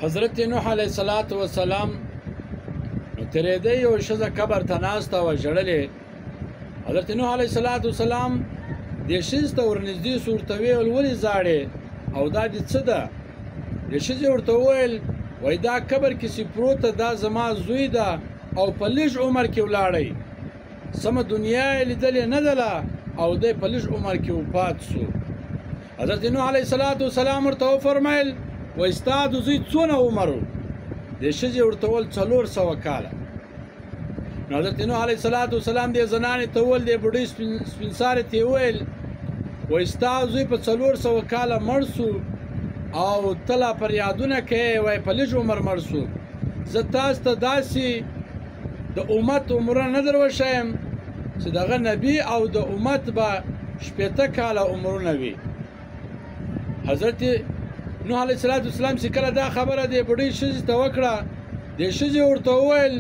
حضرت نوح علیه السلام نو ترېده یو ښځه قبر ته ناسته وه ژړلې. حضرت نوح علیه السلام دې ښځې ته ورنږدې سو، ورته ویل ولې ژاړې او دا دې څه ده؟ دې ښځې ورته وویل وایي دا قبر کښې پروته دا زما زوی ده او په لږ عمر کې ولاړی، سمه دنیا یې لیدلې نه دله او دی په لږ عمر کې وفات سو. حضرت نوح علیه السلام ورته وفرمیل وایي ستا د زوی څونه عمر و؟ دې ښځې ورته وویل 400 کاله. نو حضرت نوح علیه السلام دې زنانې ته وویل، دې بوډۍ سپین سارې ته یې وویل وایي ستا زوی په 400 کاله مړ سو او ته لا فریادونه کوې وایي په لږ عمر مړ سو. زه تاسو ته داسې د امت عمرونه نه در وښیم چې دغه نبي او د امت به 80 کاله عمرونه وي. حضرت نوح علیه السلام چې کله دا خبره دې بوډۍ ښځې ته وکړه، دې ښځې ورته وویل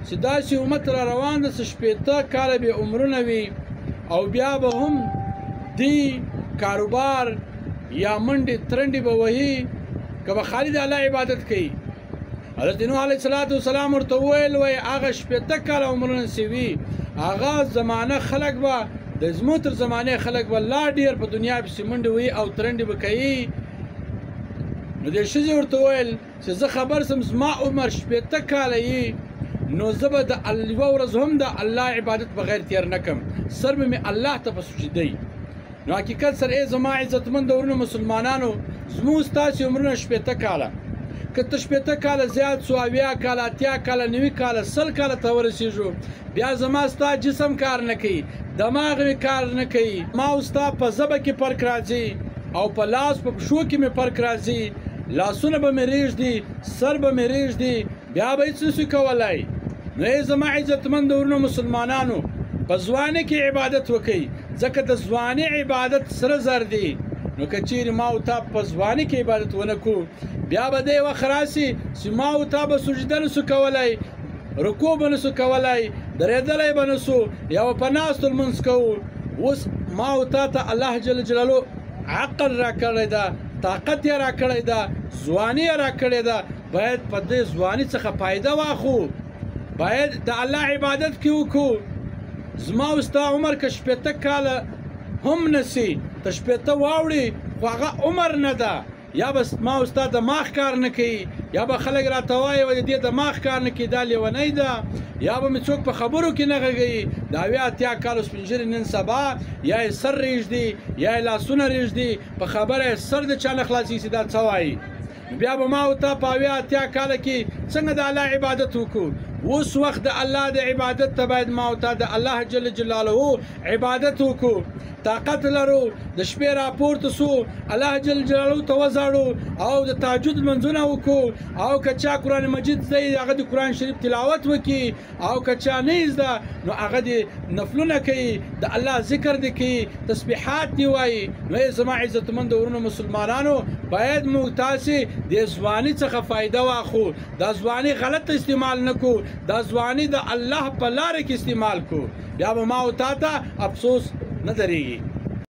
چې داسې امت را روان ده چې 80 کاله به عمرونه وي او بیا به هم دی کاروبار یا منډې ترنډې به وهي که به خالي د الله عبادت کوي. حضرت نوح علیه السلام ورته وویل وایي هغه 80 کاله عمرونه چې وي هغه زمانه خلک به د زمو تر زمانې خلک به لا ډېر په دنیا پسې منډې وهي او ترنډې به کوي. نو دې ښځې ورته وویل چې زه خبر سم زما عمر 80 کاله یي نو زه به د یوه ورځ هم د الله عبادت بغیر تېر نه کړم، سر به مې الله ته په سجدی. نو حقیقت سره ای زما عزتمند ورونو مسلمانانو، زموږ ستاسې عمرونه 80 کاله، که ته 80 کاله زیات سو، 70 کاله، 80 کاله، 90 کاله، 100 کاله ته ورسېږو، بیا زما ستا جسم کار نه کوي، دماغ مې کار نه کوي، ما او ستا په ژبه کې فرق راځي او په لاس په پښو کې مې فرق راځي، لاسونه به مې ریږدي، سر به مې ریږدي، بیا به هېڅ نشو کولی. نو ای زما عزتمند ورونو مسلمانانو، په ځوانۍ کې عبادت وکئ، ځکه د ځوانۍ عبادت سره زر دی. نو که چیرې ما او تا په ځوانۍ کې عبادت ونه کړو، بیا به دی وخت راسي چې ما او تا به سجده نسو کولی، رکوع به نسو کولی، درېدلی به نسو، یا به په ناستو لمونځ کوو. اوس ما او تا ته الله جل جلاله عقل راکړی ده، طاقت یې راکړی ده، ځواني یې راکړې ده، باید په دې ځواني څخه فایده واخلو، باید د الله عبادت کې وکړو. زما او ستا عمر که 80 کاله هم نسی، ته 80 واوړي خو هغه عمر نه ده، یا به ما او ستا دماغ کار نه کوي، یا به خلک راته وایي د دې دماغ کار نه کوي دا لیونۍ ده، یا به مې څوک په خبرو کې نه غږوي، د 70 کالو سپین ږیري نن سبا یا یې سر ریږدي یا یې لاسونه ریږدي، په خبره یې سر د چا نه خلاصېږي دا څه وایي. بیا به ما او تا په 70 کاله کې څنګه د الله عبادت وکړو؟ اوس وخت د الله د عبادت ته باید ما او تا د الله جل جلاله عبادت وکړو. طاقت لرو د شپې راپورته سو الله جل جلاله ته وزاړو او د تهجد لمونځونه وکړو، او که چا قرآن مجید زده هغه د قرآن شریف تلاوت وکړي، او که چا نه زده نو هغه د نفلونه کوي، د الله ذکر دی کوي، تسبیحات دی وایي. نو ای زما عزتمند ورونو مسلمانانو، باید موږ تاسې د ځواني څخه فایده واخلو، دا ځواني غلط استعمال نه کړو، دا ځواني د الله په لاره کې استعمال کړو، بیا به ما او تا ته افسوس نه درېږي.